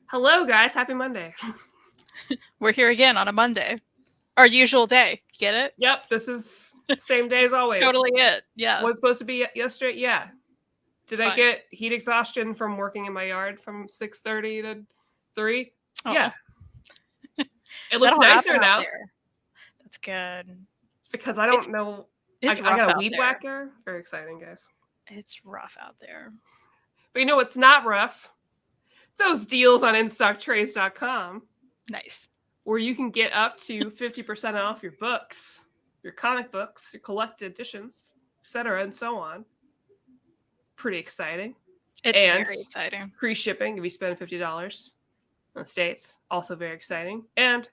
Hello, guys. Happy Monday. We're here again on a Monday. Our usual day. Get it? Yep, this is same day as always. Totally it. Yeah. Was supposed to be yesterday? Yeah. Did It's I fine. get heat exhaustion from working in my yard from 6:30 to 3? Oh. Yeah. It looks That'll nicer happen out now there. That's good. because I don't know. I It's rough got a out weed there. whacker. Very exciting, guys. It's rough out there. But you know what's not rough? Those deals on InStockTrades.com Nice. where you can get up to 50% off your books, your comic books, your collected editions, etc., and so on. Pretty exciting. It's And very exciting. free shipping if you spend $50 in the States. Also very exciting. And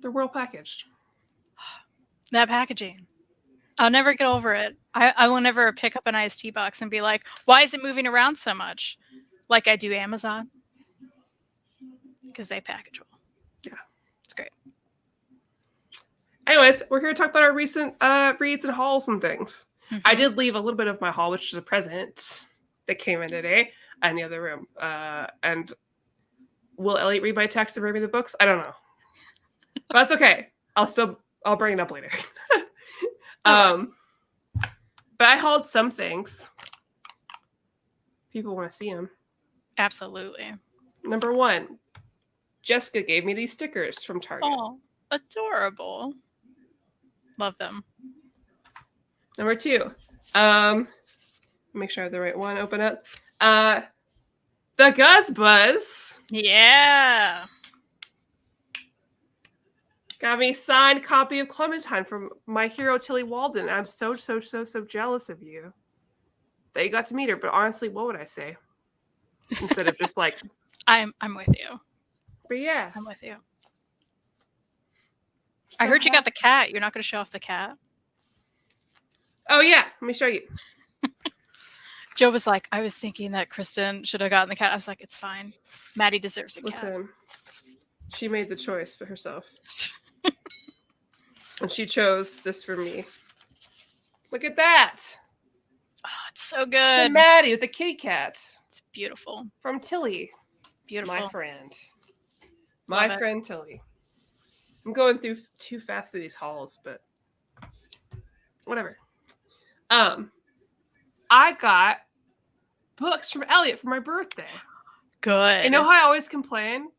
they're well packaged. That packaging. I'll never get over it. I will never pick up an IST box and be like, why is it moving around so much? Like I do Amazon. Because they package well. Yeah. It's great. Anyways, we're here to talk about our recent reads and hauls and things. Mm-hmm. I did leave a little bit of my haul, which is a present that came in today in the other room. And will Elliot read my text and bring me the books? I don't know. But that's okay. I'll bring it up later. Okay. But I hauled some things. People want to see them. Absolutely. Number 1, Jessica gave me these stickers from Target. Oh, adorable. Love them. Number 2, make sure I have the right one open up. The Guzz Buzz. Yeah. Got me a signed copy of Clementine from my hero Tilly Walden. I'm so jealous of you that you got to meet her. But honestly, what would I say? Instead of just like, I'm with you. But yeah, I'm with you. So I heard you got the cat. You're not going to show off the cat? Oh yeah, let me show you. Joe was like, I was thinking that Kristan should have gotten the cat. I was like, it's fine. Maddie deserves a cat. Listen, she made the choice for herself. And she chose this for me. Look at that. Oh, it's so It's good. a Maddie with a kitty cat. It's beautiful. From Tilly. Beautiful. My friend. Love My it. friend Tilly. I'm going through too fast through these hauls, but whatever. I got books from Elliot for my birthday. Good. You know how I always complain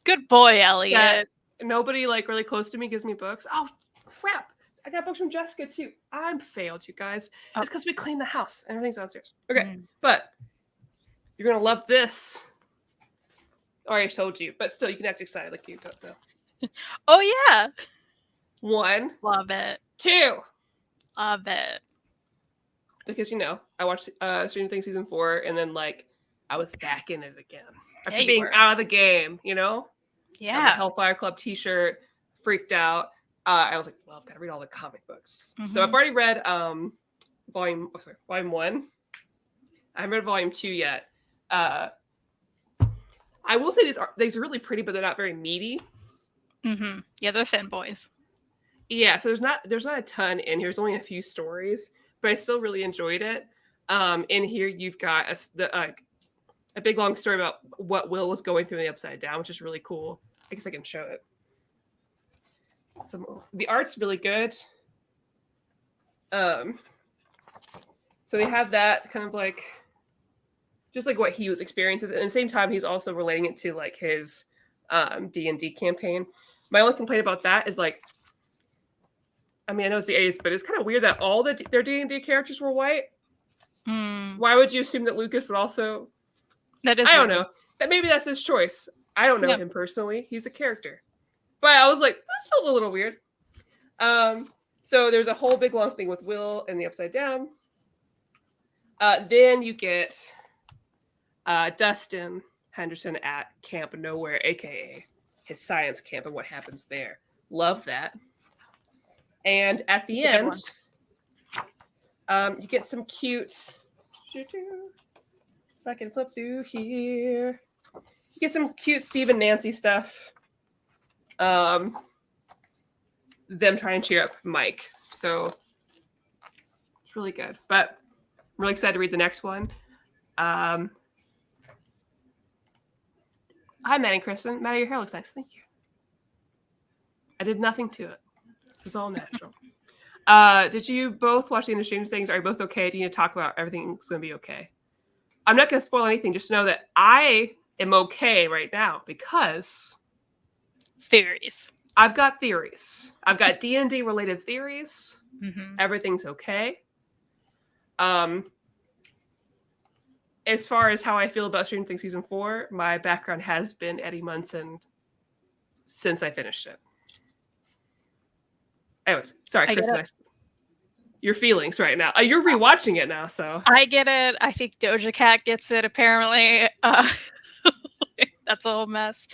Good boy, Elliot. that nobody like really close to me gives me books? Oh crap! I got books from Jessica too. I'm failed, you guys. Oh. It's because we cleaned the house and everything's downstairs. Okay, Mm. but you're gonna love this. I already told you, but still, you can act excited like you don't though. Oh, yeah. 1, Love it. 2. Love it. Because I watched Stranger Things season 4, and then like I was back in it again after you being were. out of the game. Got my Yeah. Hellfire Club T-shirt, freaked out. I was like, well, I've got to read all the comic books. So Mhm. I've already read volume 1. I haven't read volume 2 yet. I will say these are really pretty, but they're not very meaty. Mm-hmm. Yeah, they're thin boys. Yeah, so there's not a ton in here. There's only a few stories, but I still really enjoyed it. In here you've got a big long story about what Will was going through in the Upside Down, which is really cool. I guess I can show it. The art's really good. So they have that kind of like just like what he was experiencing, and at the same time he's also relating it to like his D&D campaign. My only complaint about that is like, I mean, I know it's the 80s, but it's kind of weird that all their D&D characters were white. Mm. Why would you assume that Lucas would also? That is. I don't weird. know. That maybe that's his choice. I don't know Yeah. him personally. He's a character, but I was like, this feels a little weird. So there's a whole big long thing with Will and the Upside Down. Then you get Dustin Henderson at Camp Nowhere, aka his science camp, and what happens there. Love that. And at the end, you get some cute. If I can flip through here, you get some cute Steve and Nancy stuff. Them trying to cheer up Mike. So it's really good. But I'm really excited to read the next one. Hi, Maddie and Kristan. Maddie, your hair looks nice. Thank you. I did nothing to it. This is all natural. Did you both watch the end of Stranger Things? Are you both okay? Do you need to talk about everything's going to be okay? I'm not going to spoil anything. Just know that I am okay right now because Theories. I've got theories. I've got D&D related theories. Mm-hmm. Everything's okay. As far as how I feel about Stranger Things season 4, my background has been Eddie Munson since I finished it. Anyways, sorry, Kristan. Your feelings right now. You're rewatching it now, so I get it. I think Doja Cat gets it. Apparently, that's a whole mess.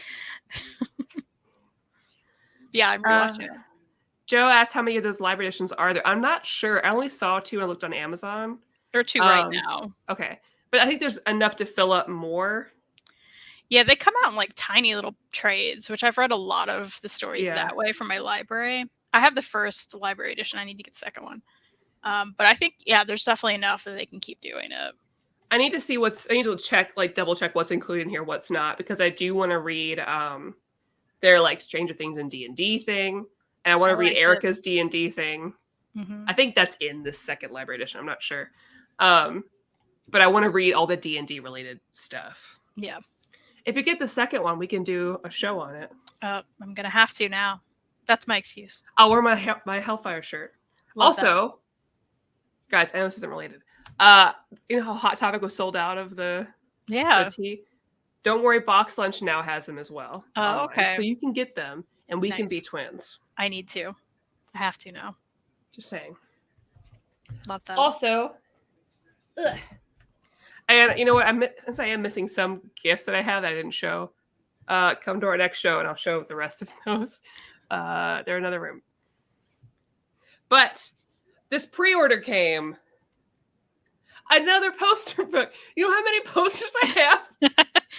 Yeah, I'm rewatching it. Joe asked how many of those library editions are there. I'm not sure. I only saw 2 and I looked on Amazon. There are 2 right now. Okay, but I think there's enough to fill up more. Yeah, they come out in like tiny little trades, which I've read a lot of the stories that way from my library. I have the first library edition. I need to get the second one. But I think, there's definitely enough that they can keep doing it. I need to see I need to check, like double check what's included in here, what's not, because I do want to read their like Stranger Things and D&D thing. And I want to read Erica's D&D thing. Mm-hmm. I think that's in the second library edition. I'm not sure. But I want to read all the D&D related stuff. Yeah. If you get the second one, we can do a show on it. I'm going to have to now. That's my excuse. I'll wear my Hellfire shirt. Love also, guys, I know this isn't related. You know how Hot Topic was sold out of the tea? Don't worry, BoxLunch now has them as well. Oh, okay. So you can get them, and we can be twins. I need to. I have to now. Just saying. Love that. Also, and you know what? Since I am missing some gifts that I have that I didn't show, come to our next show, and I'll show the rest of those. They're in another room. But this pre-order came. Another poster book. You know how many posters I have?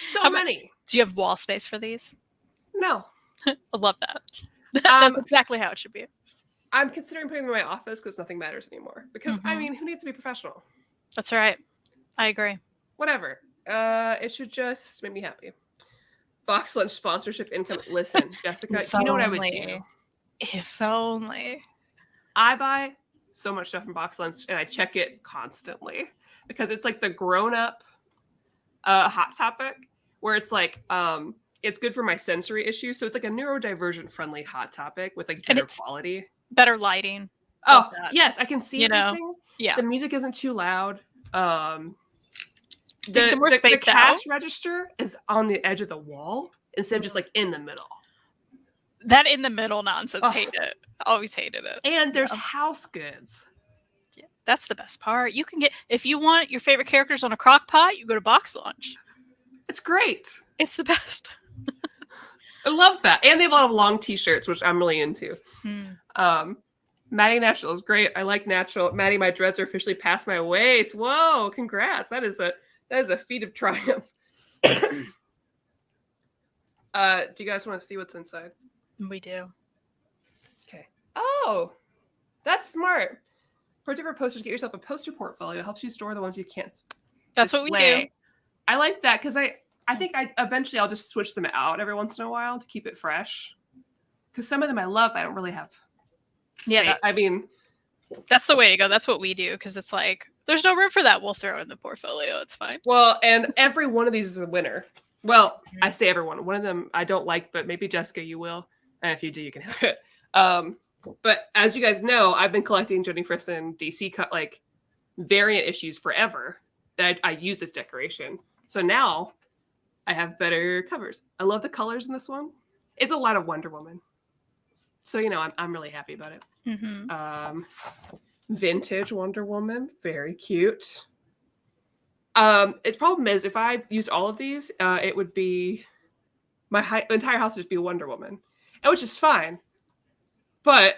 So many. Do you have wall space for these? No. I love that. That's exactly how it should be. I'm considering putting them in my office because nothing matters anymore. Because, I mean, who needs to be professional? That's right. I agree. Whatever. It should just make me happy. BoxLunch sponsorship income. Listen, Jessica, do you know what I would do? If only. I buy so much stuff from BoxLunch and I check it constantly because it's like the grown-up Hot Topic where it's like it's good for my sensory issues. So it's like a neurodivergent friendly Hot Topic with like better quality. Better lighting. Oh, yes, I can see everything. Yeah. The music isn't too loud. The cash register is on the edge of the wall instead of just like in the middle. That in the middle nonsense, hate it. Always hated it. And there's house goods. Yeah, that's the best part. You can get, if you want your favorite characters on a crock pot, you go to BoxLunch. It's great. It's the best. I love that. And they have a lot of long t-shirts, which I'm really into. Maddie Natural is great. I like natural. Maddie, my dreads are officially past my waist. Whoa, congrats. That is a feat of triumph. Do you guys want to see what's inside? We do. Okay. Oh, that's smart. For different posters, get yourself a poster portfolio. It helps you store the ones you can't. That's what we do. I like that because I think eventually I'll just switch them out every once in a while to keep it fresh. Because some of them I love, I don't really have. Yeah, I mean, that's the way to go. That's what we do because it's like there's no room for that. We'll throw it in the portfolio. It's fine. Well, and every one of these is a winner. Well, I say everyone. One of them I don't like, but maybe Jessica, you will. And if you do, you can have it. But as you guys know, I've been collecting Jodie Frisson DC like variant issues forever that I use as decoration. So now I have better covers. I love the colors in this one. It's a lot of Wonder Woman. So, you know, I'm really happy about it. Mm-hmm. Vintage Wonder Woman. Very cute. Its problem is if I used all of these, it would be my entire house would just be Wonder Woman, which is fine. But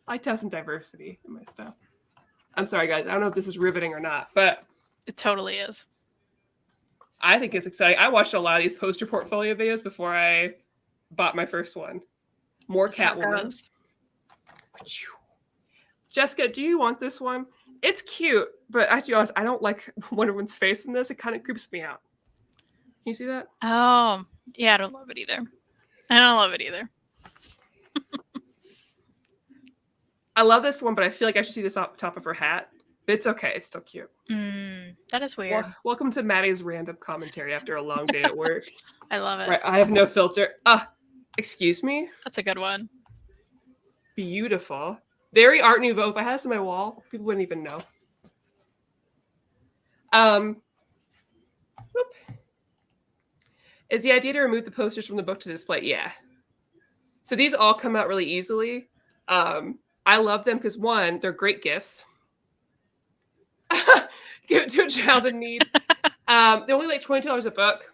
I like to have some diversity in my stuff. I'm sorry, guys. I don't know if this is riveting or not, but it totally is. I think it's exciting. I watched a lot of these poster portfolio videos before I bought my first one. More Catwoman. Jessica, do you want this one? It's cute, but I have to be honest, I don't like Wonder Woman's face in this. It kind of creeps me out. you see that? Oh, yeah, I don't love it either. I love this one, but I feel like I should see this on top of her hat. But it's okay. It's still cute. That is weird. Welcome to Maddie's random commentary after a long day at work. I love it. Right, I have no filter. Excuse me? That's a good one. Beautiful. Very Art Nouveau. If I had this on my wall, people wouldn't even know. Is the idea to remove the posters from the book to display? Yeah. So these all come out really easily. I love them because, one, they're great gifts. Give it to a child in need. They're only like $22 a book.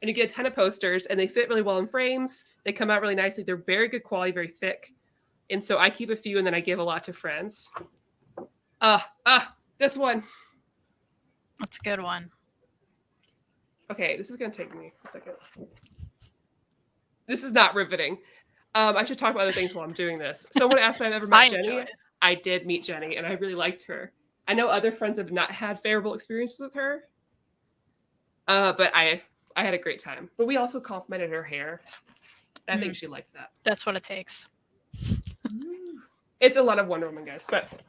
And you get a ton of posters, and they fit really well in frames. They come out really nicely. They're very good quality, very thick. And so I keep a few, and then I give a lot to friends. This one. That's a good one. Okay, this is going to take me a second. This is not riveting. I should talk about other things while I'm doing this. Someone asked me if I've ever met Jenny. I did meet Jenny, and I really liked her. I know other friends have not had favorable experiences with her. But I had a great time. But we also complimented her hair. I think she liked that. That's what it takes. It's a lot of Wonder Woman, guys. But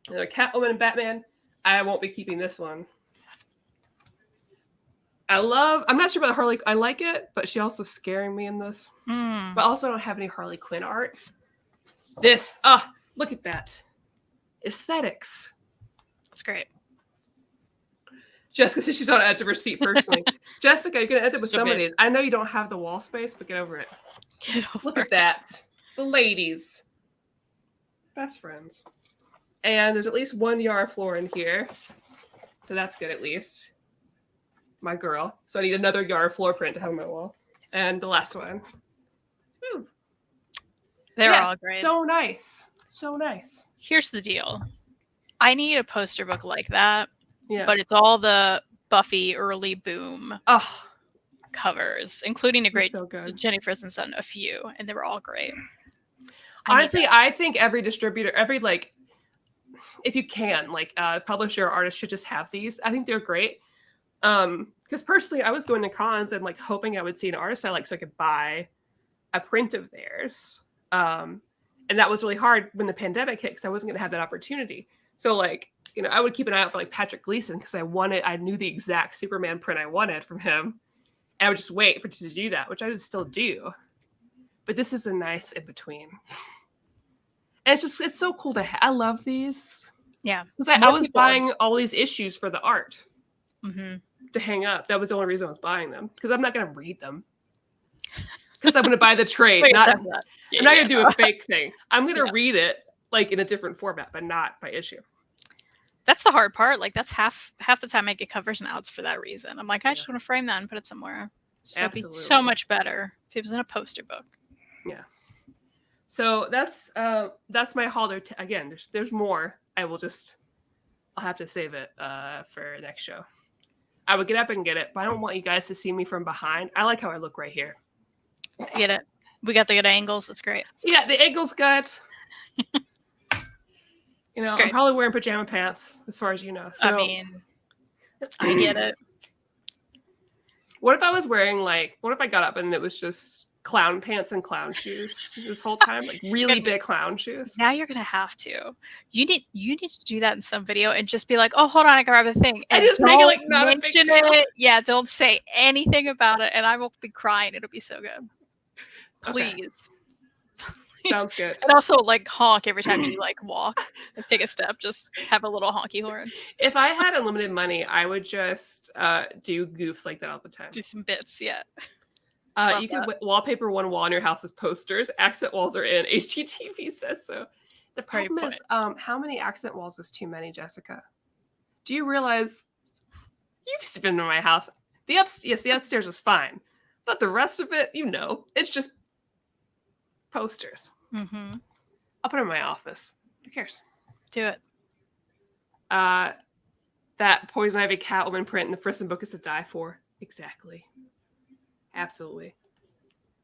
Catwoman and Batman, I won't be keeping this one. I'm not sure about the Harley. I like it, but she's also scaring me in this. But also I don't have any Harley Quinn art. This, look at that. Aesthetics. That's great. Jessica says she's on the edge of her seat personally. Jessica, you're going to end up with some of these. I know you don't have the wall space, but get over it. Look at that. The ladies. Best friends. And there's at least one Yara floor in here. So that's good at least. My girl. So I need another Yara floor print to have on my wall. And the last one. Whew. They're all great. So nice. So nice. Here's the deal. I need a poster book like that. Yeah. But it's all the Buffy early boom covers, including a great so good. Jenny Fristen's done a few, and they were all great. Honestly, I think every distributor, if you can, publisher or artist should just have these. I think they're great. Because personally, I was going to cons and hoping I would see an artist I like so I could buy a print of theirs. And that was really hard when the pandemic hit because I wasn't going to have that opportunity. So I would keep an eye out for Patrick Gleason because I knew the exact Superman print I wanted from him. And I would just wait for to do that, which I would still do. But this is a nice in between. And it's so cool to I love these. Yeah. Because I was buying all these issues for the art to hang up. That was the only reason I was buying them. Because I'm not going to read them. Because I'm going to buy the trade. I'm not going to do a fake thing. I'm going to read it in a different format, but not by issue. That's the hard part. That's half the time I get covers and outs for that reason. I'm I just want to frame that and put it somewhere. So it'd be so much better if it was in a poster book. Yeah. So that's my haul there. Again, there's more. I'll have to save it for next show. I would get up and get it, but I don't want you guys to see me from behind. I like how I look right here. I get it. We got the good angles. That's great. Yeah, the angle's good. I'm probably wearing pajama pants, as far as you know. So, I get it. What if I was wearing what if I got up and it was just clown pants and clown shoes this whole time? Really big clown shoes? Now you're gonna have to. You need to do that in some video and just be oh, hold on, I grab a thing. And just make it not a big deal. Yeah, don't say anything about it, and I will be crying. It'll be so good. Please. Okay. Sounds good. And also honk every time you walk. Take a step. Just have a little honky horn. If I had unlimited money, I would just do goofs like that all the time. Do some bits, yeah. You could wallpaper one wall on your house with posters. Accent walls are in. HGTV says so. The problem is, how many accent walls is too many, Jessica? Do you realize you've been to my house? The upstairs is fine, but the rest of it, it's just posters. I'll put it in my office. Who cares? Do it. That Poison Ivy Catwoman print in the Fristen book is to die for. Exactly. Absolutely.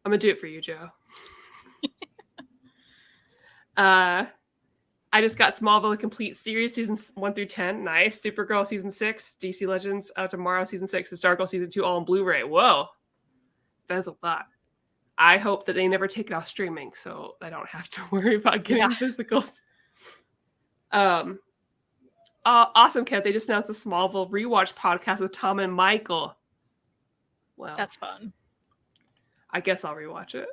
I'm gonna do it for you, Joe. I just got Smallville the complete series, seasons 1 through 10. Nice. Supergirl season 6, DC Legends out tomorrow, season 6, and Stargirl season 2 all on Blu-ray. Whoa. That is a lot. I hope that they never take it off streaming, so I don't have to worry about getting physicals. Awesome, Kat. They just announced a Smallville rewatch podcast with Tom and Michael. Well, That's fun. I guess I'll rewatch it.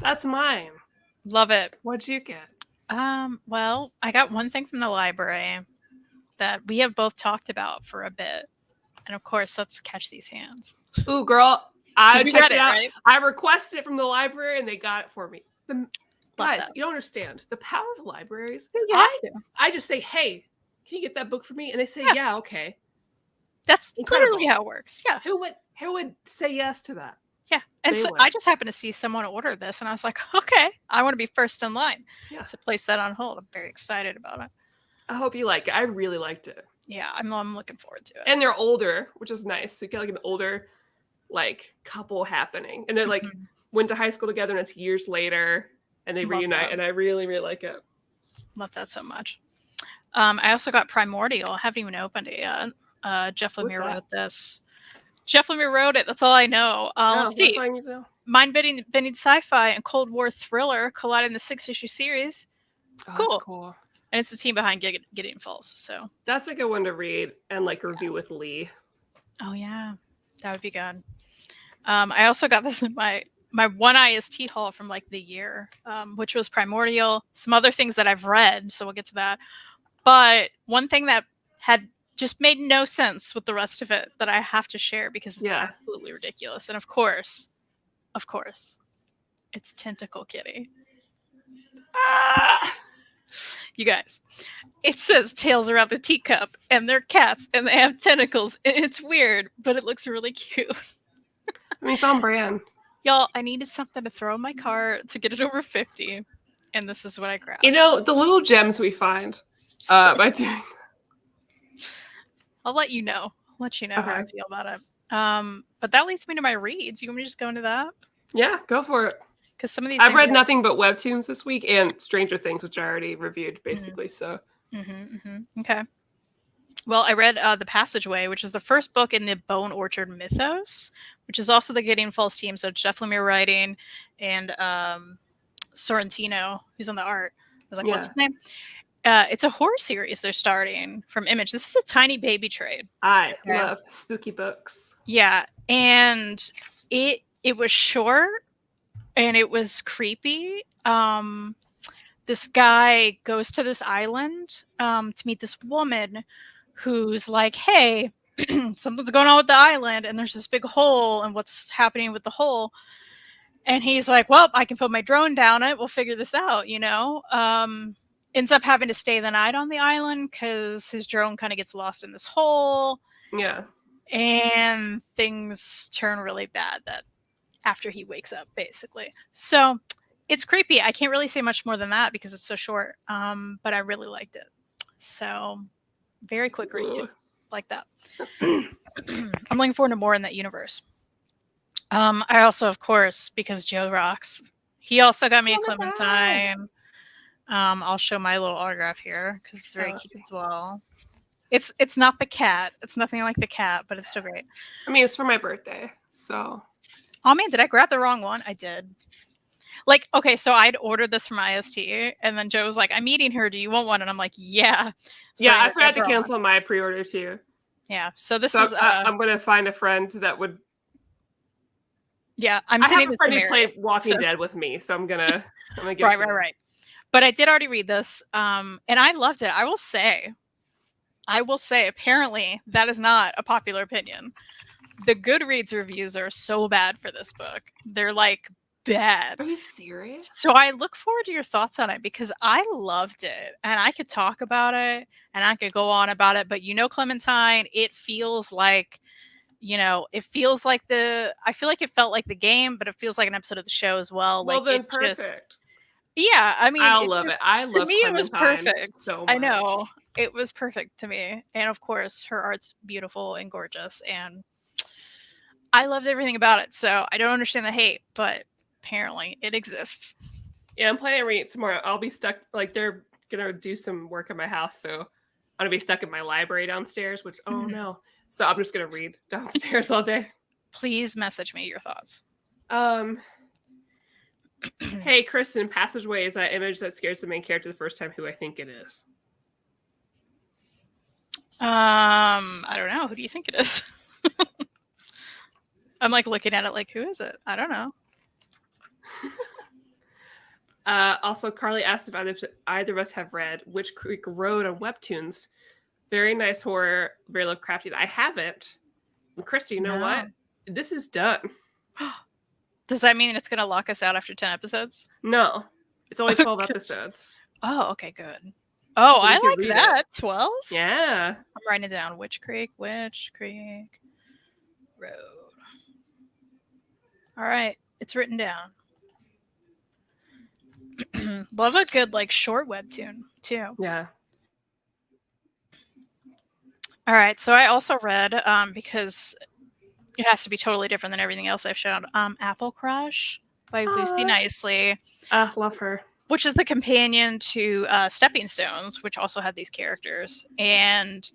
That's mine. Love it. What'd you get? Well, I got one thing from the library that we have both talked about for a bit. And of course, let's Catch These Hands. Ooh, girl. I checked it out. Right? I requested it from the library and they got it for me. Guys, that. you don't understand. The power of libraries. You have to. I just say, hey, can you get that book for me? And they say, yeah okay. That's Incredible. literally how it works. Yeah. Who would say yes to that? Yeah. And so I just happened to see someone order this and I was like, okay, I want to be first in line. Yeah. So place that on hold. I'm very excited about it. I hope you like it. I really liked it. Yeah, I'm looking forward to it. And they're older, which is nice. So you get like an older like couple happening. And they're like went to high school together and it's years later and they reunite. And I really, really like it. Love that so much. I also got Primordial. I haven't even opened it yet. Jeff Lemire wrote this. Jeff Lemire wrote it. That's all I know. Let's see. Mind-bending sci-fi and Cold War thriller collide in the 6-issue series. Cool. And it's the team behind Gideon Falls. So that's a good one to read and like review with Lee. Oh yeah, that would be good. I also got this in my one IST haul from like the year, which was Primordial. Some other things that I've read, so we'll get to that. But one thing that had just made no sense with the rest of it that I have to share because it's absolutely ridiculous. And of course, it's Tentacle Kitty. You guys, it says tails around the teacup and they're cats and they have tentacles and it's weird, but it looks really cute. I mean, it's on brand. Y'all, I needed something to throw in my cart to get it over 50, and this is what I grabbed. You know, the little gems we find by doing... I'll let you know. How I feel about it. But that leads me to my reads. You want me to just go into that? Yeah, go for it. Because some of these I've read nothing but Webtoons this week and Stranger Things, which I already reviewed, basically. So, okay. Well, I read The Passageway, which is the first book in the Bone Orchard mythos, which is also the Gideon Falls team. So it's Jeff Lemire writing and Sorrentino, who's on the art. I was like, what's his name? It's a horror series they're starting from Image. This is a tiny baby trade. I love spooky books. Yeah, and it was short and it was creepy. This guy goes to this island to meet this woman who's like, hey, something's going on with the island and there's this big hole and what's happening with the hole. And he's like, well, I can put my drone down it. We'll figure this out, you know. Ends up having to stay the night on the island because his drone kind of gets lost in this hole. Yeah. And things turn really bad after he wakes up, basically. So it's creepy. I can't really say much more than that because it's so short. But I really liked it. So very quick read too. Like that. I'm looking forward to more in that universe. I also, of course, because Joe rocks, he also got me a Clementine. I'll show my little autograph here because it's very cute as well. It's not the cat. It's nothing like the cat, but it's still great. I mean, it's for my birthday, so. Oh man, did I grab the wrong one? I did. Like, okay, so I'd ordered this from IST, and then Joe was like, "I'm meeting her. Do you want one?" And I'm like, "Yeah." So yeah, I forgot to cancel my pre-order too. Yeah, so this is. I'm gonna find a friend that would. Yeah, I have a friend who played Walking Dead with me, so I'm gonna give right. But I did already read this, and I loved it. I will say, apparently that is not a popular opinion. The Goodreads reviews are so bad for this book. They're like bad. Are you serious? So I look forward to your thoughts on it because I loved it and I could talk about it and I could go on about it. But Clementine, it feels like, I feel like it felt like the game, but it feels like an episode of the show as well. Well, like then it perfect. Yeah, I mean, I love it. I love to me, Clementine it was perfect. So much. I know it was perfect to me, and of course, her art's beautiful and gorgeous, and I loved everything about it. So I don't understand the hate, but apparently, it exists. Yeah, I'm planning to read tomorrow. I'll be stuck. Like they're gonna do some work at my house, so I'm gonna be stuck in my library downstairs. Which no, so I'm just gonna read downstairs all day. Please message me your thoughts. Hey, Kristan, Passageway is that image that scares the main character the first time. Who I think it is? I don't know. Who do you think it is? I'm like looking at it like, who is it? I don't know. Also, Carly asked if either of us have read Witch Creek Road on Webtoons. Very nice horror, very Lovecraftian. I haven't. And Krista, you know what? This is done. Does that mean it's going to lock us out after 10 episodes? No. It's only 12 episodes. Oh, okay, good. Oh, so I like that. 12? Yeah. I'm writing it down. Witch Creek Road. All right. It's written down. Love a good, like, short webtoon, too. Yeah. All right. So I also read, because it has to be totally different than everything else I've shown, Apple Crush by Lucy Nicely. Love her. Which is the companion to Stepping Stones, which also had these characters. And,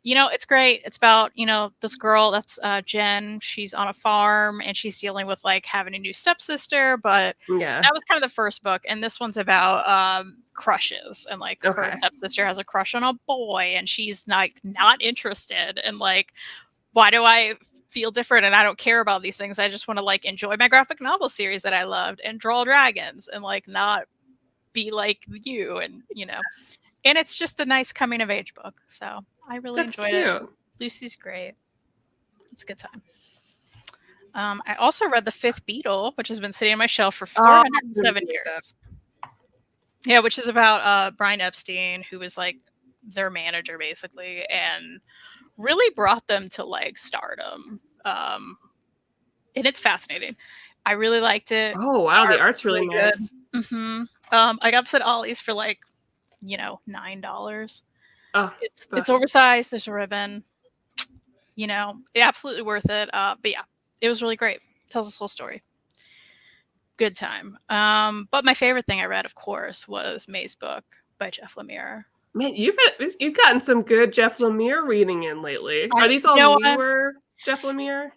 you know, it's great. It's about, you know, this girl, that's Jen. She's on a farm and she's dealing with like having a new stepsister. But that was kind of the first book. And this one's about crushes. And like her stepsister has a crush on a boy and she's like not interested. And like, why do I feel different and I don't care about these things? I just want to like enjoy my graphic novel series that I loved and draw dragons and like not be like you, and you know, and it's just a nice coming of age book, so I really enjoyed it. Lucy's great. It's a good time. I also read The Fifth Beatle, which has been sitting on my shelf for 407 years. Yeah, which is about Brian Epstein, who was like their manager basically, and really brought them to like stardom. And it's fascinating. I really liked it. Oh wow, the art's really nice. Mm-hmm. I got this at Ollie's for like, you know, $9. Oh, it's oversized. There's a ribbon. You know, absolutely worth it. But yeah, it was really great. Tells this whole story. Good time. But my favorite thing I read, of course, was May's book by Jeff Lemire. Man, you've gotten some good Jeff Lemire reading in lately. Are these all newer Jeff Lemire?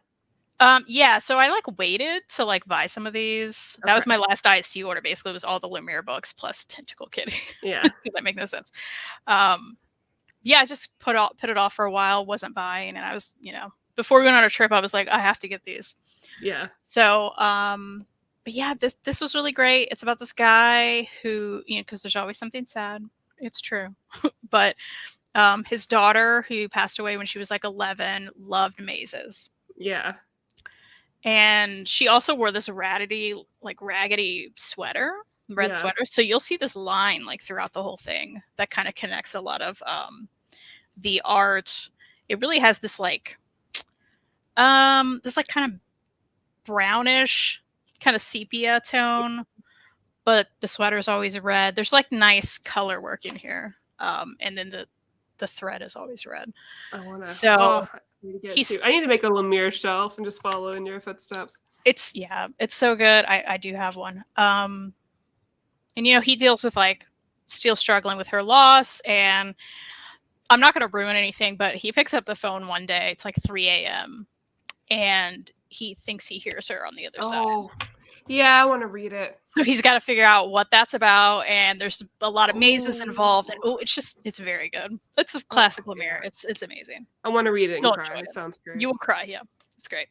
Yeah, so I like waited to like buy some of these. That was my last IST order. Basically, it was all the Lemire books plus Tentacle Kitty. Yeah, because that makes no sense. Yeah, I just put it off for a while. Wasn't buying, and I was, you know, before we went on a trip, I was like, I have to get these. Yeah. So, but yeah, this was really great. It's about this guy who, you know, because there's always something sad. It's true, but his daughter, who passed away when she was like 11, loved mazes. Yeah. And she also wore this raggedy sweater, red sweater. So you'll see this line like throughout the whole thing that kind of connects a lot of the art. It really has this like kind of brownish, kind of sepia tone, but the sweater is always red. There's like nice color work in here, and then the thread is always red. I need to make a Lemire shelf and just follow in your footsteps. It's so good. I do have one. And you know, he deals with like still struggling with her loss, and I'm not going to ruin anything, but he picks up the phone one day. It's like 3 a.m. and he thinks he hears her on the other side. Yeah, I want to read it. So he's got to figure out what that's about, and there's a lot of mazes involved, and it's very good. It's a classic Lemire. It's amazing. I want to read it and cry. It sounds great. You will cry, yeah. It's great.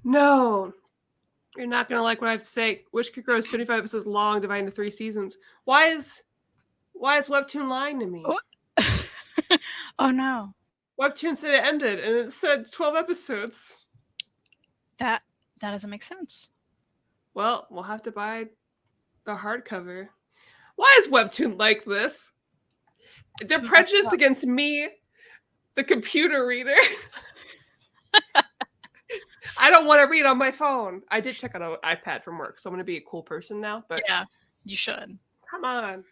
No. You're not going to like what I have to say. Witch Creek Road is 25 episodes long, divided into 3 seasons. Why is Webtoon lying to me? Oh no. Webtoon said it ended, and it said 12 episodes. That doesn't make sense. Well, we'll have to buy the hardcover. Why is Webtoon like this? They're prejudiced against me, the computer reader. I don't want to read on my phone. I did check out an iPad from work, so I'm going to be a cool person now. But yeah, you should. Come on.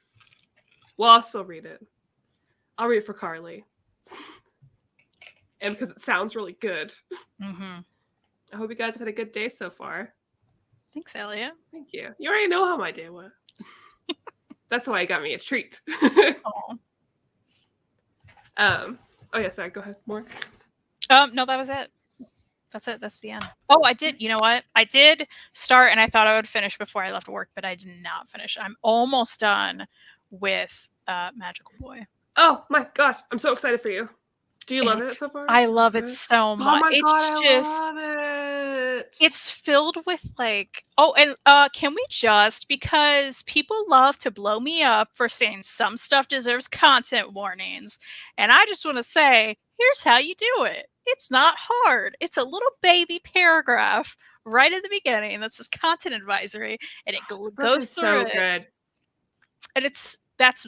Well, I'll still read it. I'll read it for Carly. And because it sounds really good. Mm-hmm. I hope you guys have had a good day so far. Thanks, Elliot. Thank you. You already know how my day went. That's why it got me a treat. Oh. Oh yeah, sorry, go ahead. More. No, that was it. That's it. That's the end. Oh, I did. You know what? I did start, and I thought I would finish before I left work, but I did not finish. I'm almost done with Magical Boy. Oh my gosh, I'm so excited for you. Do you love it so far? I love it so much. Oh my god, I love it. It's filled with like, and can we just, because people love to blow me up for saying some stuff deserves content warnings, and I just want to say, here's how you do it. It's not hard. It's a little baby paragraph right at the beginning that says content advisory, and it goes through so it. Good. And that's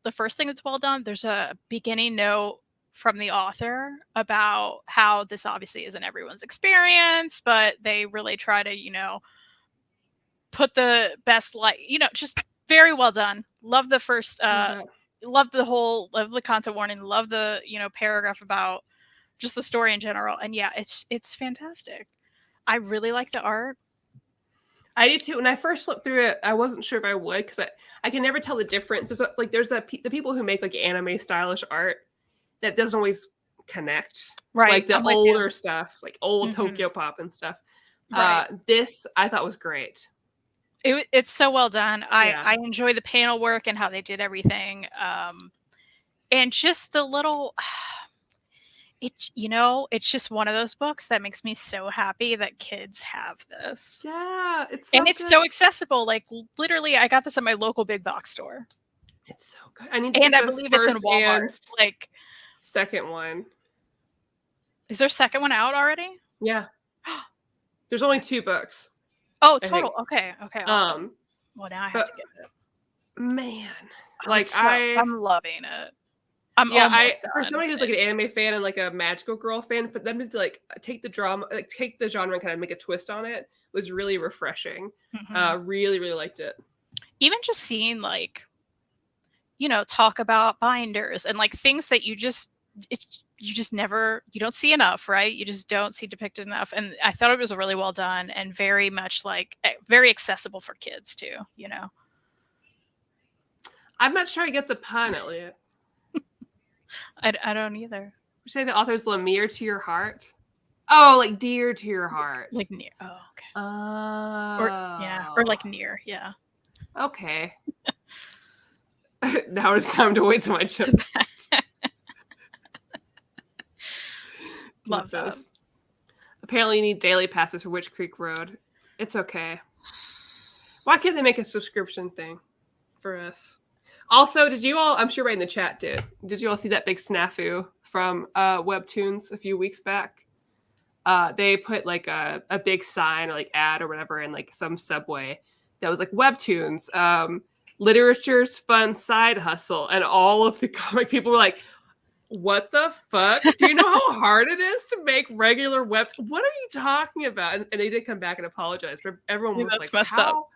the first thing that's well done. There's a beginning note from the author about how this obviously isn't everyone's experience, but they really try to, put the best just very well done. Love the first, love the content warning, love the, paragraph about just the story in general. And yeah, it's fantastic. I really like the art. I do too. When I first flipped through it, I wasn't sure if I would, because I can never tell the difference. There's the people who make like anime stylish art that doesn't always connect, right? Like the older stuff, like old Tokyo Pop and stuff. Right. This I thought was great. It's so well done. I enjoy the panel work and how they did everything, and just the little. It's just one of those books that makes me so happy that kids have this. Yeah, it's so accessible. Like literally, I got this at my local big box store. It's so good. I believe it's in Walmart. Like second one. Is there a second one out already? Yeah. There's only 2 books. Oh, total. Okay. Awesome. Well, now I have to get it. Man, I'm loving it. For somebody who's like an anime fan and like a magical girl fan, for them to like take the drama, like take the genre and kind of make a twist on it was really refreshing. Really, really liked it. Even just seeing like, talk about binders and like things that you don't see enough, right? You just don't see depicted enough. And I thought it was really well done and very much like very accessible for kids too, I'm not sure I get the pun, Elliot. I don't either. You say the author's Lemire to your heart? Oh, like dear to your heart. Like near. Oh, okay. Oh. Or like near, yeah. Okay. Now it's time to wait till I chip that. Love this. That. Apparently you need daily passes for Witch Creek Road. It's okay. Why can't they make a subscription thing for us? Also, did you all, I'm sure right in the chat did you all see that big snafu from Webtoons a few weeks back? They put like a big sign or like ad or whatever in like some subway that was like Webtoons, literature's fun side hustle. And all of the comic people were like, what the fuck? Do you know how hard it is to make regular webs? What are you talking about? And they did come back and apologize, but everyone was like, messed up.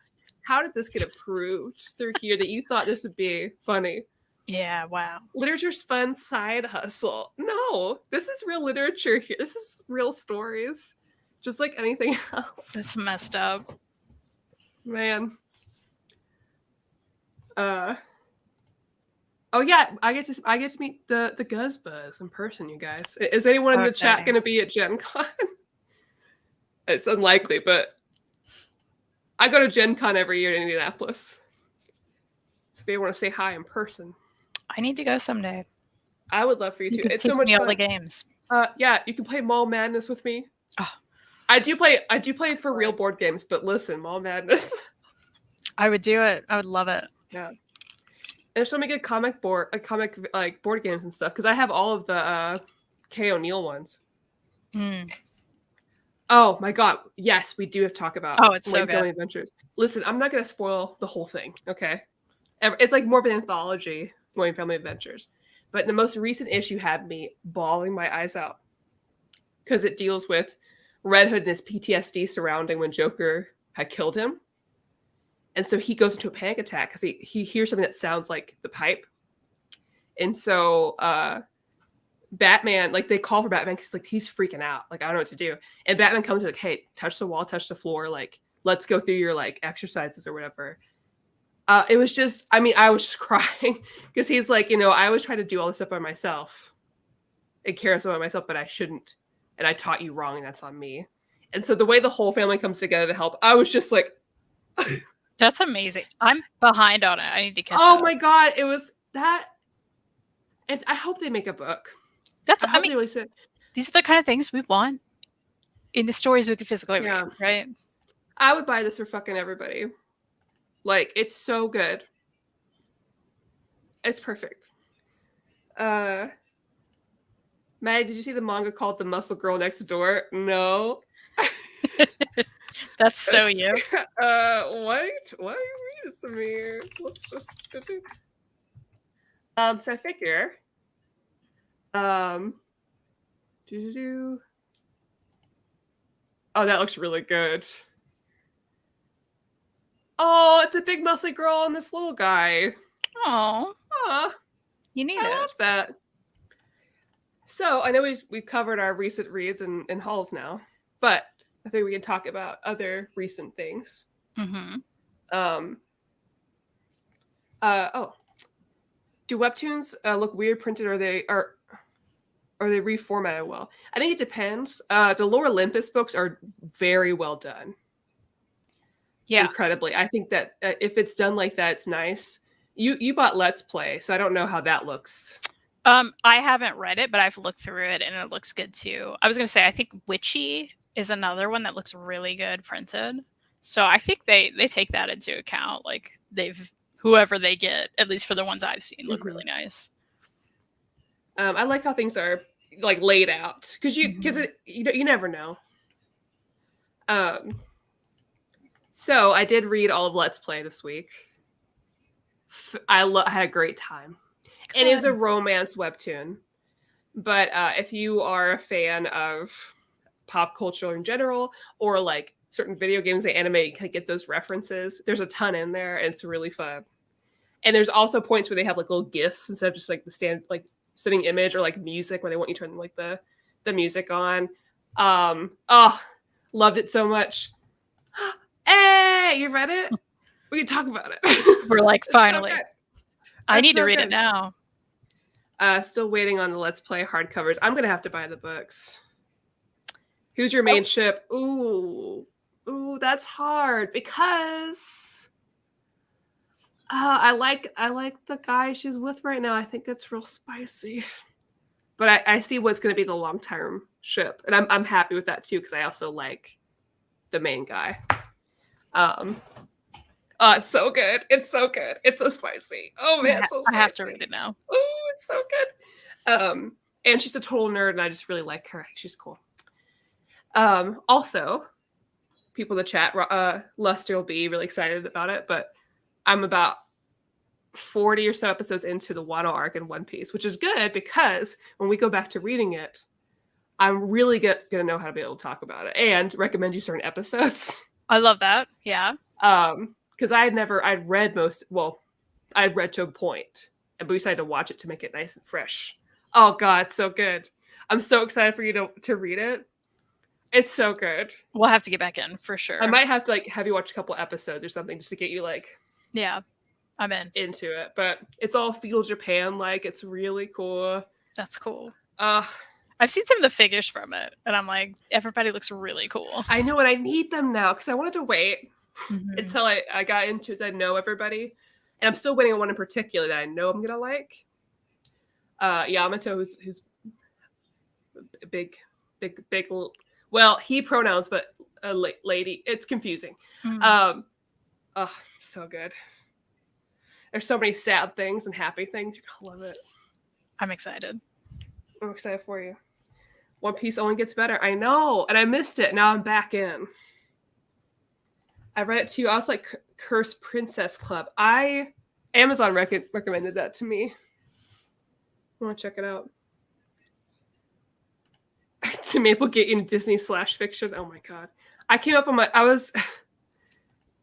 How did this get approved through here that you thought this would be funny? Yeah, wow. Literature's fun side hustle. No, this is real literature here. This is real stories, just like anything else. That's messed up. Man. Oh yeah, I get to meet the Guzbuzz in person, you guys. Is anyone in the chat going to be at Gen Con? It's unlikely, but I go to Gen Con every year in Indianapolis. So if you want to say hi in person. I need to go someday. I would love for you to. It's so much fun. All the games. Yeah, you can play Mall Madness with me. Oh. I do play for real board games, but listen, Mall Madness. I would do it. I would love it. Yeah. And there's so many good comic board games and stuff, because I have all of the K. O'Neill ones. Oh my god, yes, we do have to talk about it's so good. Adventures. Listen, I'm not going to spoil the whole thing, okay? It's like more of an anthology, Wayne Family Adventures. But the most recent issue had me bawling my eyes out, because it deals with Red Hood and his PTSD surrounding when Joker had killed him. And so he goes into a panic attack because he hears something that sounds like the pipe. And so Batman, like they call for Batman because like he's freaking out. Like, I don't know what to do. And Batman comes like, hey, touch the wall, touch the floor, like let's go through your like exercises or whatever. It was just, I mean, I was just crying because he's like, you know, I always try to do all this stuff by myself and care about myself, but I shouldn't. And I taught you wrong, and that's on me. And so the way the whole family comes together to help, I was just like, that's amazing. I'm behind on it. I need to catch up. Oh my God. It was that. And I hope they make a book. I mean, these are the kind of things we want in the stories we can physically read, right? I would buy this for fucking everybody. Like, it's so good. It's perfect. Maddie, did you see the manga called The Muscle Girl Next Door? No. That's so you. Why are you reading to me? Let's just so I figure oh, that looks really good. Oh, it's a big muscly girl and this little guy. Oh, you need it. I love that. So I know we've covered our recent reads and hauls now, but I think we can talk about other recent things. Mm-hmm. Do webtoons look weird printed, or are they reformatted well? I think it depends. The Lore Olympus books are very well done. Yeah, incredibly. I think that if it's done like that, it's nice. You bought Let's Play, so I don't know how that looks. I haven't read it, but I've looked through it and it looks good too. I was gonna say I think Witchy is another one that looks really good printed. So I think they take that into account. Like whoever they get, at least for the ones I've seen, look really nice. I like how things are like laid out because you never know. So I did read all of Let's Play this week. I had a great time. It is a romance webtoon, but if you are a fan of pop culture in general, or like certain video games they animate, you can get those references. There's a ton in there, and it's really fun. And there's also points where they have like little gifs instead of just like the sitting image or like music where they want you to turn like the music on. Loved it so much. Hey, you read it? We can talk about it. We're like, finally. So I need to read it now. Still waiting on the Let's Play hardcovers. I'm gonna have to buy the books. Who's your main ship? Ooh, that's hard because I like the guy she's with right now. I think it's real spicy, but I see what's gonna be the long term ship, and I'm happy with that too because I also like the main guy. It's so good. It's so good. It's so spicy. Oh man, it's so spicy. I have to read it now. Oh, it's so good. And she's a total nerd, and I just really like her. She's cool. Also, people in the chat, Luster will be really excited about it, but I'm about 40 or so episodes into the Wano arc in One Piece, which is good because when we go back to reading it, I'm really gonna know how to be able to talk about it and recommend you certain episodes. I love that. Yeah. Because I'd read to a point, but we decided to watch it to make it nice and fresh. Oh God, it's so good. I'm so excited for you to read it. It's so good. We'll have to get back in for sure. I might have to have you watch a couple episodes or something just to get you yeah, I'm into it. But it's all feudal Japan, it's really cool. That's cool. I've seen some of the figures from it, and I'm like, everybody looks really cool. I know, and I need them now because I wanted to wait until I got into it so I know everybody. And I'm still waiting on one in particular that I know I'm gonna like. Yamato, who's big. Well, he pronouns, but a lady. It's confusing. So good. There's so many sad things and happy things. You're gonna love it. I'm excited. I'm excited for you. One Piece only gets better. I know, and I missed it. Now I'm back in. I read it too. I was like, Cursed Princess Club. Amazon recommended that to me. I want to check it out. To Maple get into Disney /fiction. Oh my God. I came up on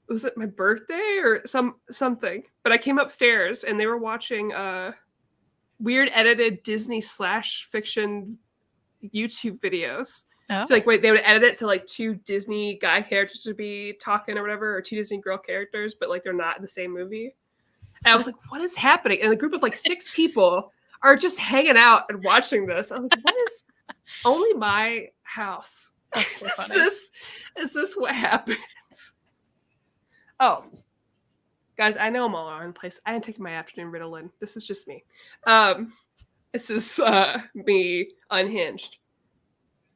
was it my birthday or something? But I came upstairs and they were watching weird edited Disney /fiction YouTube videos. Oh. So like, wait, they would edit it so like 2 Disney guy characters would be talking or whatever, or 2 Disney girl characters, but like they're not in the same movie. And I was like, what is happening? And a group of like 6 people are just hanging out and watching this. I was like, what is only my house? That's so funny. Is this what happens? Oh, guys, I know I'm all over the place. I didn't take my afternoon Ritalin. This is just me. This is me unhinged.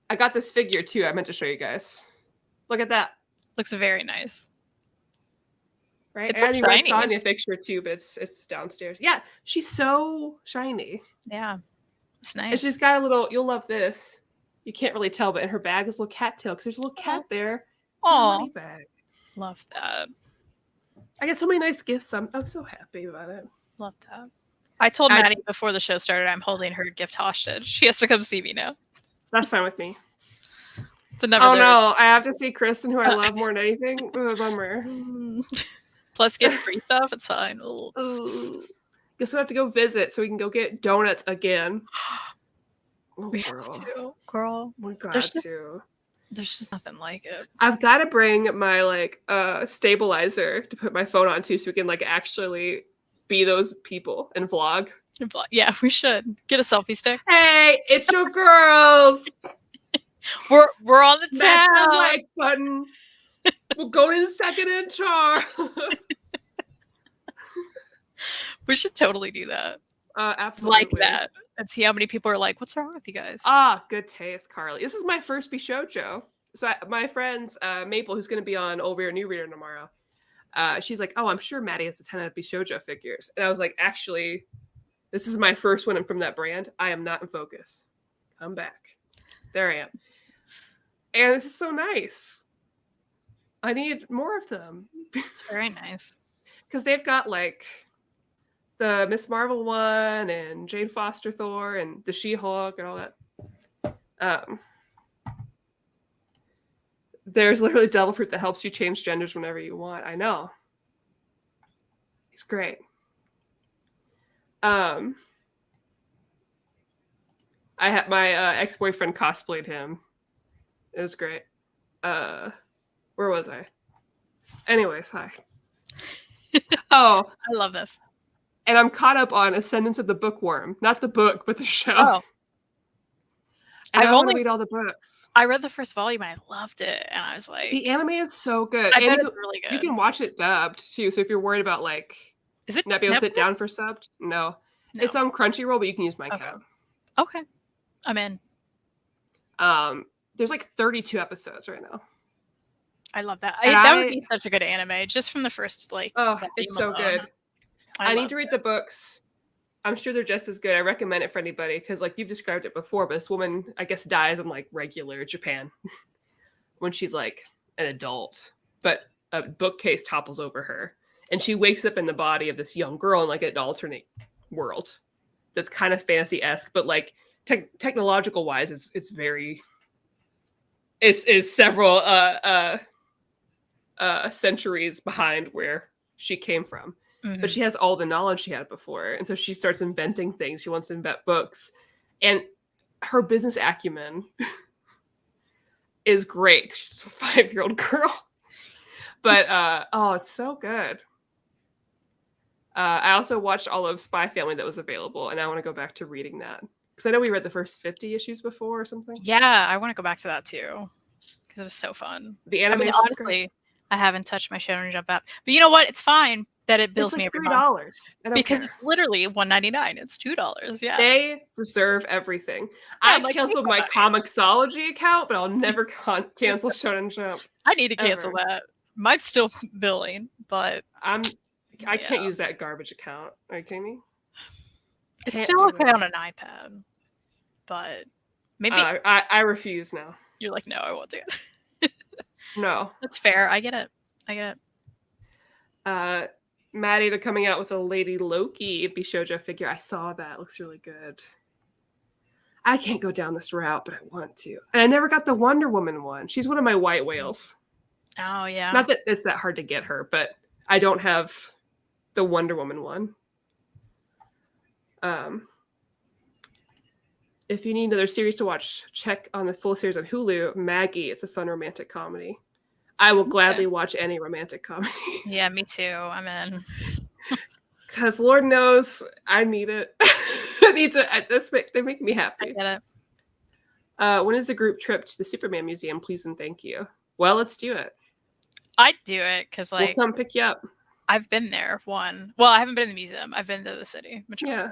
I got this figure too. I meant to show you guys. Look at that. Looks very nice. Right? It's I so read shiny. Sonya picture too, but it's downstairs. Yeah, she's so shiny. Yeah, it's nice. And she's got a little. You'll love this. You can't really tell, but in her bag is a little cat tail because there's a little cat there. Oh, Money bag. Love that. I get so many nice gifts. I'm so happy about it. Love that. I told Maddie before the show started I'm holding her gift hostage. She has to come see me now. That's fine with me. It's another. Oh no, I have to see Kristan, who I love more than anything. Bummer. Plus, get free stuff. It's fine. Ooh. Guess we'll have to go visit so we can go get donuts again. Oh, we have to, girl. We got There's to. There's just nothing like it. I've got to bring my like stabilizer to put my phone on too, so we can like actually be those people and vlog. Yeah, we should get a selfie stick. Hey, it's your girls. We're on the Smash town. that like button. We'll go in second in charge. We should totally do that. Absolutely. Like that. And see how many people are like, what's wrong with you guys? Good taste, Carly. This is my first Bishojo. So my friend's Maple, who's going to be on Old Reader, New Reader tomorrow. She's like, oh, I'm sure Maddie has a ton of Bishojo figures. And I was like, actually, this is my first one from that brand. I am not in focus. Come back. There I am. And this is so nice. I need more of them. It's very nice. Because they've got like the Miss Marvel one and Jane Foster Thor and the She-Hulk and all that. There's literally Devil Fruit that helps you change genders whenever you want. I know. He's great. I had my ex-boyfriend cosplayed him. It was great. Where was I? Anyways, hi. Oh, I love this. And I'm caught up on Ascendance of the Bookworm. Not the book, but the show. Oh. And I want to read all the books. I read the first volume and I loved it. And I was like... The anime is so good. I bet it's really good. You can watch it dubbed, too. So if you're worried about, like... Is it not be able to sit Netflix? down for subbed? No. It's on Crunchyroll, but you can use my account. Okay. I'm in. There's like 32 episodes right now. I love that. That would be such a good anime, just from the first, like... Oh, it's so good. I need to read the books. I'm sure they're just as good. I recommend it for anybody because, like, you've described it before, but this woman, I guess, dies in, like, regular Japan when she's, like, an adult. But a bookcase topples over her. And she wakes up in the body of this young girl in, like, an alternate world that's kind of fantasy-esque, but, like, technological-wise, it's very... It's several centuries behind where she came from. Mm-hmm. But she has all the knowledge she had before. And so she starts inventing things. She wants to invent books. And her business acumen is great. She's a 5-year-old girl. But, it's so good. I also watched all of Spy Family that was available. And I want to go back to reading that. Because I know we read the first 50 issues before or something. Yeah, I want to go back to that too. Because it was so fun. The animation, honestly, I haven't touched my Shonen Jump app. But you know what? It's fine that it bills me every month. Because it's literally $1.99. It's $2. Yeah. They deserve everything. I canceled my Comixology account, but I'll never cancel Shonen Jump. I need to cancel that. Mine's still billing, but I can't use that garbage account. Are you kidding me? It's still okay on an iPad, but maybe I refuse now. You're like, no, I won't do it. No, that's fair. I get it. Maddie, they're coming out with a Lady Loki Bishojo figure. I saw that. It looks really good. I can't go down this route, but I want to. And I never got the Wonder Woman one. She's one of my white whales. Oh yeah. Not that it's that hard to get her, but I don't have the Wonder Woman one. if you need another series to watch, check on the full series on Hulu. Maggie, it's a fun romantic comedy. I will gladly watch any romantic comedy. Yeah, me too. I'm in. Because Lord knows I need it. I need to. They make me happy. I get it. When is the group trip to the Superman Museum? Please and thank you. Well, let's do it. I'd do it because, We'll come pick you up. I've been there. Well, I haven't been in the museum. I've been to the city. Yeah.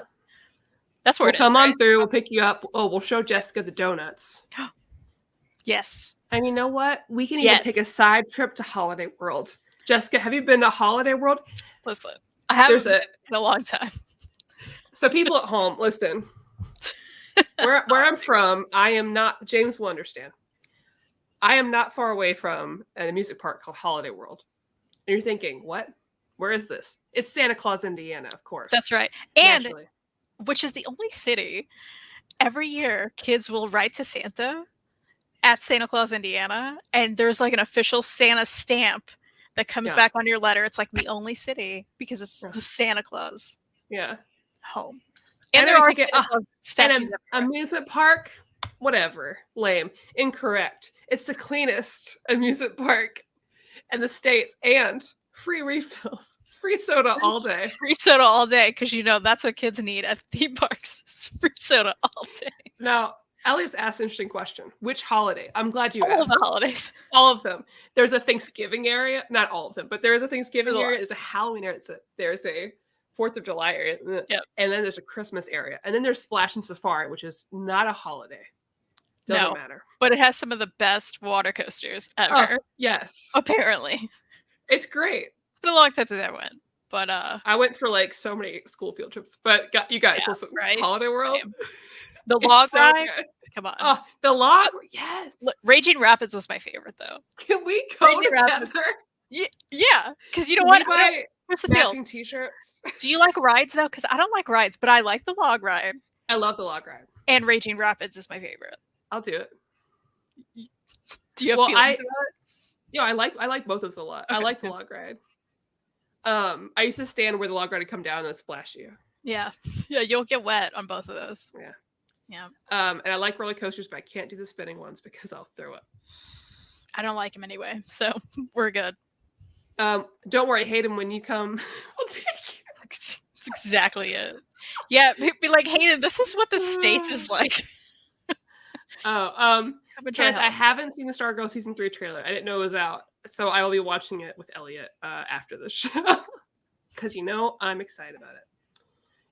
That's where we'll it is. Come right? on through. We'll pick you up. Oh, we'll show Jessica the donuts. Yes. And you know what? We can even take a side trip to Holiday World. Jessica, have you been to Holiday World? Listen, I haven't been in a long time. So people at home, listen. Where I'm from, I am not. James will understand. I am not far away from an amusement park called Holiday World. And you're thinking, what? Where is this? It's Santa Claus, Indiana, of course. That's right. And naturally. Which is the only city every year kids will write to Santa at Santa Claus, Indiana, and there's like an official Santa stamp that comes back on your letter. It's like the only city because it's the Santa Claus home. And there are statues. Amusement park, whatever, lame, incorrect. It's the cleanest amusement park in the States, and free refills. It's free soda all day. Free soda all day, because that's what kids need at theme parks. It's free soda all day. Now, Ellie's asked an interesting question. Which holiday? I'm glad you asked. All of the holidays. All of them. There's a Thanksgiving area. Not all of them, but there is a Thanksgiving area. There's a Halloween area. There's a 4th of July area. And then there's a Christmas area. And then there's Splash and Safari, which is not a holiday. Doesn't matter. But it has some of the best water coasters ever. Yes. Apparently. It's great. It's been a long time since I went. But I went for like so many school field trips. But you guys, listen, right? Holiday World. Same. The log ride? Come on. Oh, the log? Yes. Raging Rapids was my favorite, though. Can we go together? Yeah. Because you know what? Here's the matching t-shirts. Do you like rides, though? Because I don't like rides, but I like the log ride. I love the log ride. And Raging Rapids is my favorite. I'll do it. Do you have feelings about it? Yeah, I like both of those a lot. Okay. I like the log ride. I used to stand where the log ride would come down and splash you. Yeah. Yeah, you'll get wet on both of those. Yeah. Yeah. And I like roller coasters, but I can't do the spinning ones because I'll throw up. I don't like them anyway, so we're good. Don't worry, Hayden, when you come, we'll take you. That's exactly it. Yeah, be like, Hayden, this is what the States is like. Kenneth, I haven't seen the Stargirl season 3 trailer. I didn't know it was out, so I will be watching it with Elliot after the show because I'm excited about it.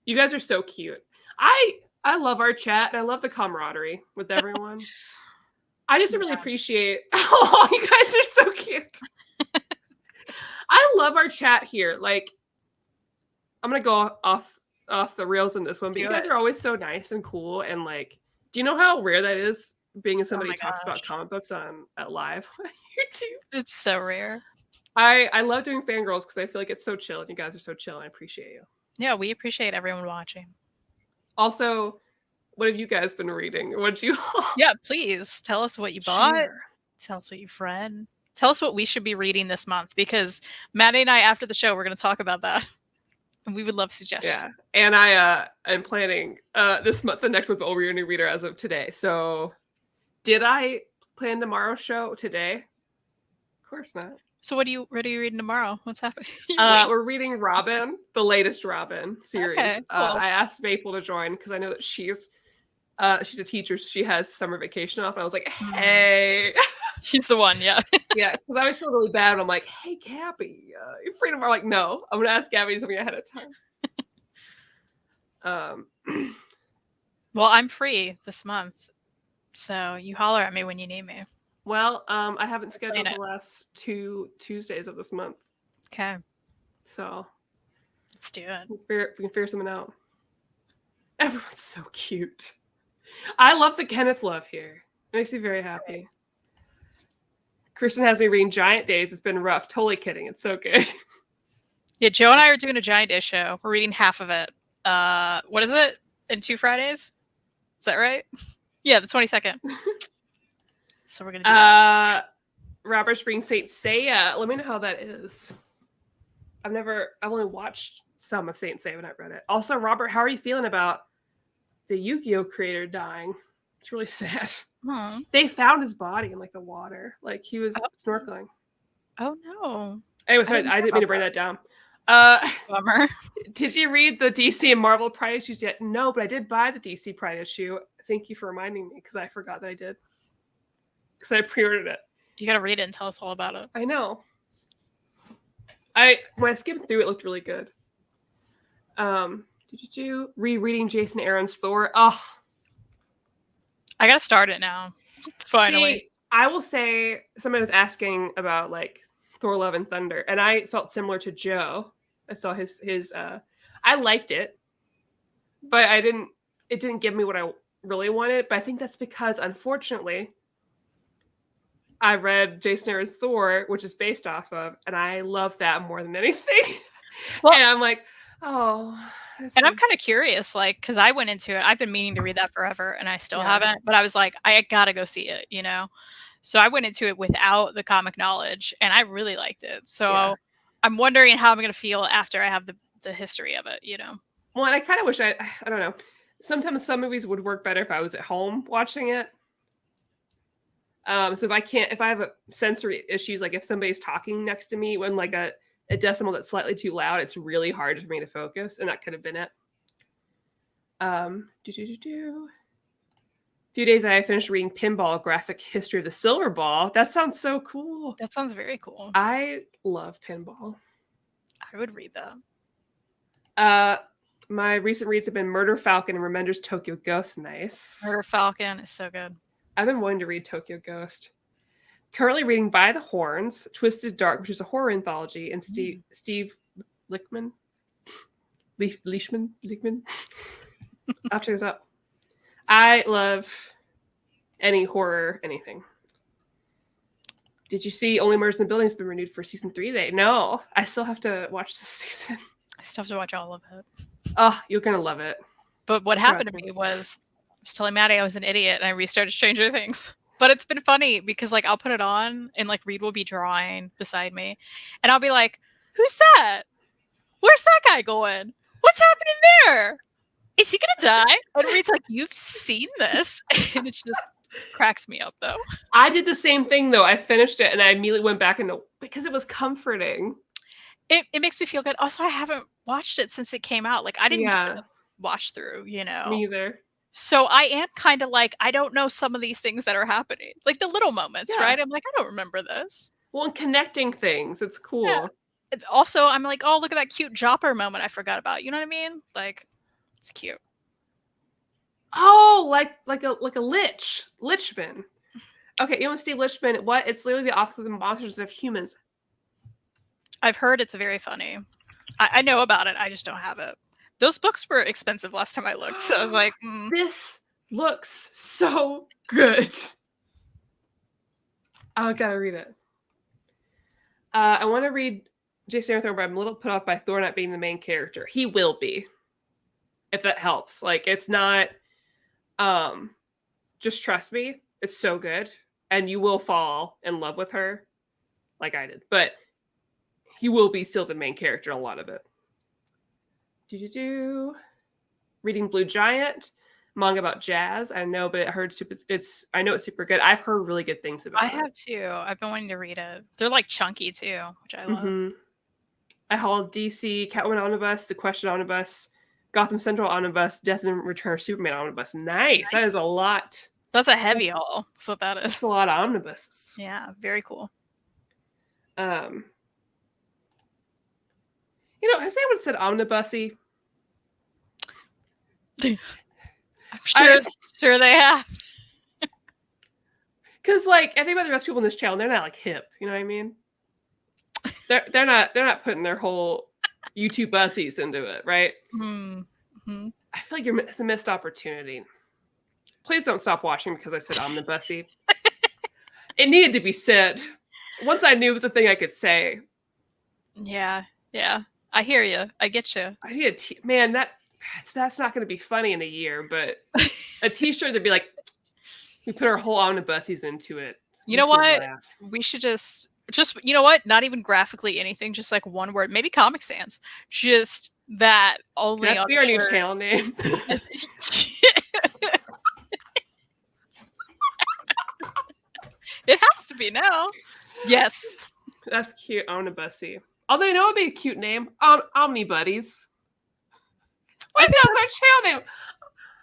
You guys are so cute. I love our chat and I love the camaraderie with everyone. I just really appreciate. Oh, you guys are so cute. I love our chat here. Like, I'm gonna go off the rails on this one, but you guys are always so nice and cool and like. Do you know how rare that is? Being somebody who talks about comic books at live YouTube. It's so rare. I love doing Fangirlz because I feel like it's so chill and you guys are so chill and I appreciate you. Yeah, we appreciate everyone watching. Also, what have you guys been reading? What'd you? Yeah, please tell us what you bought. Tell us what you read. Tell us what we should be reading this month because Maddie and I, after the show, we're going to talk about that. And we would love suggestions. Yeah, and I'm planning this month, the next month, we'll be a new reader as of today. So, did I plan tomorrow's show today? Of course not. So, what are you reading tomorrow? What's happening? We're reading Robin, the latest Robin series. Okay, cool. I asked Maple to join because I know that she's a teacher, so she has summer vacation off, and I was like, hey. She's the one, yeah. Yeah, because I always feel really bad when I'm like, hey, Gabby, you're free tomorrow. Like, no, I'm going to ask Gabby something ahead of time. Well, I'm free this month, so you holler at me when you need me. Well, I haven't scheduled the last 2 Tuesdays of this month. Okay. So. Let's do it. We can figure something out. Everyone's so cute. I love the Kenneth love here. It makes me very happy. Kristan has me reading Giant Days. It's been rough. Totally kidding. It's so good. Yeah, Joe and I are doing a Giant Days show. We're reading half of it. What is it? In 2 Fridays? Is that right? Yeah, the 22nd. So we're going to do that. Robert's reading Saint Seiya. Let me know how that is. I've only watched some of Saint Seiya, but not read it. Also, Robert, how are you feeling about the Yu-Gi-Oh creator dying. It's really sad. Hmm. They found his body in like the water, like he was snorkeling. Oh no! Anyway, sorry, I didn't mean to bring that down. Bummer. Did you read the DC and Marvel Pride issues yet? No, but I did buy the DC Pride issue. Thank you for reminding me because I forgot that I did. Because I pre-ordered it. You gotta read it and tell us all about it. I know. When I skimmed through, it looked really good. Did you rereading Jason Aaron's Thor? Oh, I gotta start it now. Finally. See, I will say somebody was asking about like Thor: Love and Thunder, and I felt similar to Joe. I saw his I liked it, but it didn't give me what I really wanted. But I think that's because, unfortunately, I read Jason Aaron's Thor, which is based off of, and I love that more than anything. Well, and I'm like, oh. And I'm kind of curious, like, because I went into it. I've been meaning to read that forever, and I still haven't. But I was like, I gotta go see it, you know? So I went into it without the comic knowledge, and I really liked it. So I'm wondering how I'm going to feel after I have the history of it, you know? Well, and I kind of wish I don't know. Sometimes some movies would work better if I was at home watching it. So if I have sensory issues, like if somebody's talking next to me when like a decimal that's slightly too loud, it's really hard for me to focus, and that could have been it. A few days I finished reading Pinball: Graphic History of the Silver Ball. That sounds so cool. That sounds very cool. I love pinball. I would read that. My recent reads have been Murder Falcon and Remender's Tokyo Ghost. Nice. Murder Falcon is so good. I've been wanting to read Tokyo Ghost. Currently reading By the Horns, Twisted Dark, which is a horror anthology, and Steve Lichtman. Leishman? After this up. I love any horror, anything. Did you see Only Murders in the Building has been renewed for season 3 today? No, I still have to watch this season. I still have to watch all of it. Oh, you're going to love it. But what happened to me was, I was telling Maddie I was an idiot and I restarted Stranger Things. But it's been funny because like I'll put it on and like Reed will be drawing beside me. And I'll be like, who's that? Where's that guy going? What's happening there? Is he gonna die? And Reed's like, you've seen this. And it just cracks me up though. I did the same thing though. I finished it and I immediately went back because it was comforting. It makes me feel good. Also, I haven't watched it since it came out. Like I didn't get a watch through, you know. Me either. So I am kind of like, I don't know some of these things that are happening. Like the little moments, right? I'm like, I don't remember this. Well, and connecting things. It's cool. Yeah. Also, I'm like, oh, look at that cute Jopper moment I forgot about. You know what I mean? Like, it's cute. Oh, like a Lichman. Okay, you know Steve Lichman? What? It's literally the opposite of the monsters of humans. I've heard it's very funny. I know about it. I just don't have it. Those books were expensive last time I looked, so I was like, this looks so good. I gotta read it. I want to read Jason Aaron Thor, but I'm a little put off by Thor not being the main character. He will be, if that helps. Like, it's not. Just trust me. It's so good, and you will fall in love with her, like I did. But he will be still the main character in a lot of it. Reading Blue Giant, manga about jazz. I know, but I know it's super good. I've heard really good things about it. I have too. I've been wanting to read it. They're like chunky too, which I love. Mm-hmm. I hauled DC Catwoman Omnibus, The Question Omnibus, Gotham Central Omnibus, Death and Return of Superman Omnibus. Nice. That is a lot. That's a heavy haul. That's what that is. That's a lot of omnibuses. Yeah, very cool. Has anyone said omnibusy? I'm sure they have. Because like I think about the rest of people in this channel, they're not like hip. You know what I mean? They're not putting their whole YouTube bussies into it, right? Mm-hmm. I feel like it's a missed opportunity. Please don't stop watching because I said omnibussy. It needed to be said. Once I knew it was a thing I could say. Yeah. I hear you. I get you. I need that's not going to be funny in a year, but a t-shirt that'd be like, we put our whole omnibuses into it. You know what? We should just, you know what? Not even graphically anything, just like one word, maybe Comic Sans. Just that only That'd be our new channel name. It has to be now. Yes. That's cute. Omnibussy. Although you know it would be a cute name. Omni Buddies. What if that was our channel name?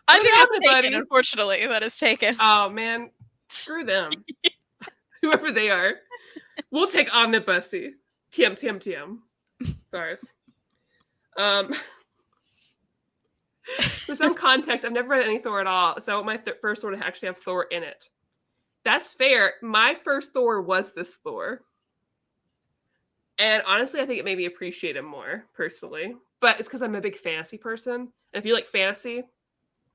I think that's taken, Buddies. unfortunately. That is taken. Oh, man. Screw them. Whoever they are. We'll take Omnibussy. TM. Sorry. For some context, I've never read any Thor at all, so my first Thor to actually have Thor in it. That's fair. My first Thor was this Thor. And honestly, I think it made me appreciate him more, personally. But it's because I'm a big fantasy person. And if you like fantasy,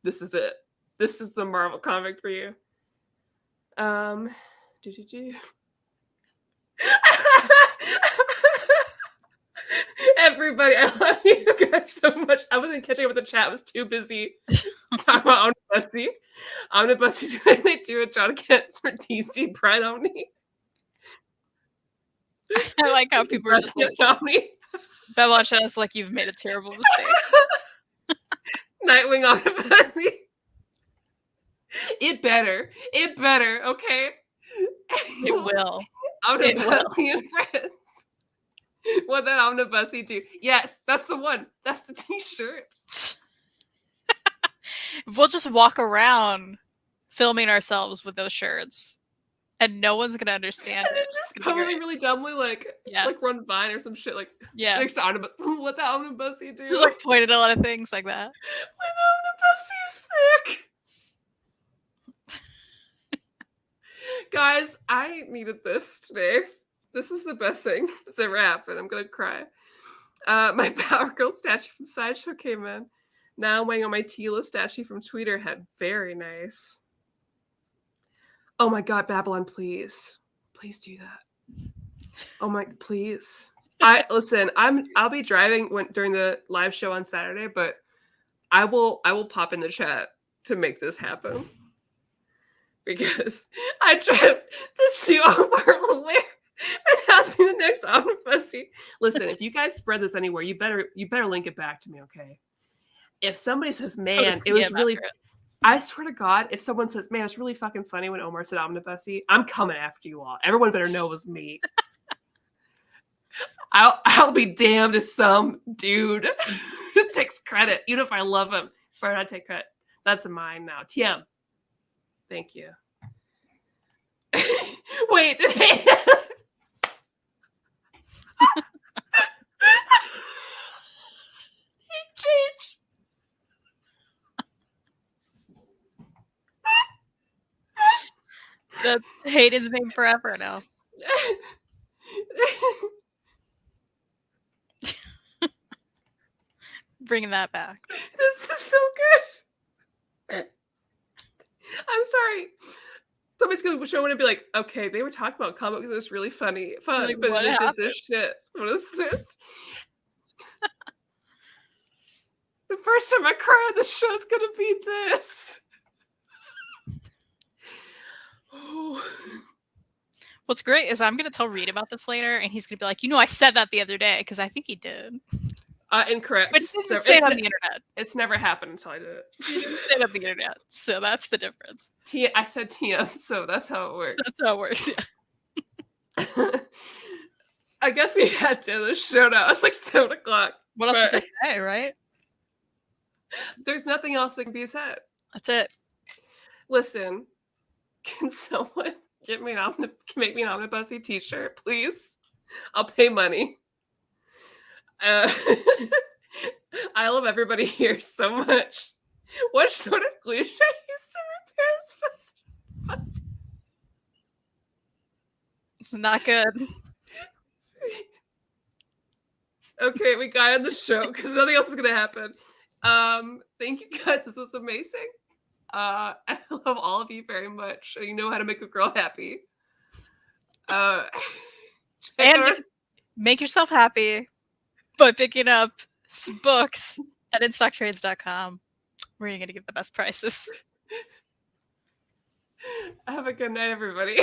this is it. This is the Marvel comic for you. Everybody, I love you guys so much. I wasn't catching up with the chat. I was too busy talking about Omnibussy. Omnibussy's trying to do a John Kent for DC Pride Omni. I like how people are just like, Babylon Shadow's like, you've made a terrible mistake. Nightwing Omnibussy. It better, okay? It will. Omnibussy and friends. What that Omnibussy do? Yes, that's the one. That's the t-shirt. We'll just walk around filming ourselves with those shirts. And no one's gonna understand it. Just probably really dumbly like run Vine or some shit like next to Omnibus. What the Omnibussy do? Just like pointed at a lot of things like that. When the Omnibussy is thick. Guys, I needed this today. This is the best thing that's ever happened. I'm gonna cry. My Power Girl statue from Sideshow came in. Now I'm waiting on my Tila statue from Tweeterhead. Very nice. Oh my God, Babylon, please do that. Oh my, please. I'll be driving during the live show on Saturday, but I will pop in the chat to make this happen because I drive to see Omar wear announcing the next Omnibussy. Listen, if you guys spread this anywhere, you better link it back to me, okay? If somebody says, "Man, it was really," I swear to God, if someone says, "Man, it's really fucking funny when Omar said Omnibussy," I'm coming after you all. Everyone better know it was me. I'll be damned if some dude takes credit, even if I love him. Better not take credit. That's mine now. TM. Thank you. Wait. Changed. That's Hayden's name forever now. Bringing that back. This is so good. I'm sorry. Somebody's gonna show it and be like, okay, they were talking about comics. It was really fun, like, but they did this shit. What is this? The first time I cry on the show is gonna be this. Oh. What's great is I'm gonna tell Reed about this later, and he's gonna be like, I said that the other day because I think he did. Incorrect. But he didn't say it on the internet. It's never happened until I did it. He didn't say it on the internet, so that's the difference. I said TM, so that's how it works. That's how it works. Yeah. I guess we had to end the show now. It's like 7 o'clock. What else can I say, right? There's nothing else that can be said. That's it. Listen, can someone make me an Omnibussy t-shirt, please? I'll pay money. I love everybody here so much. What sort of glue should I use to repair this pussy? It's not good. Okay, we got on the show because nothing else is gonna happen. Thank you guys. This was amazing. I love all of you very much. You know how to make a girl happy. And make yourself happy by picking up some books at InStockTrades.com, where you're going to get the best prices. Have a good night, everybody.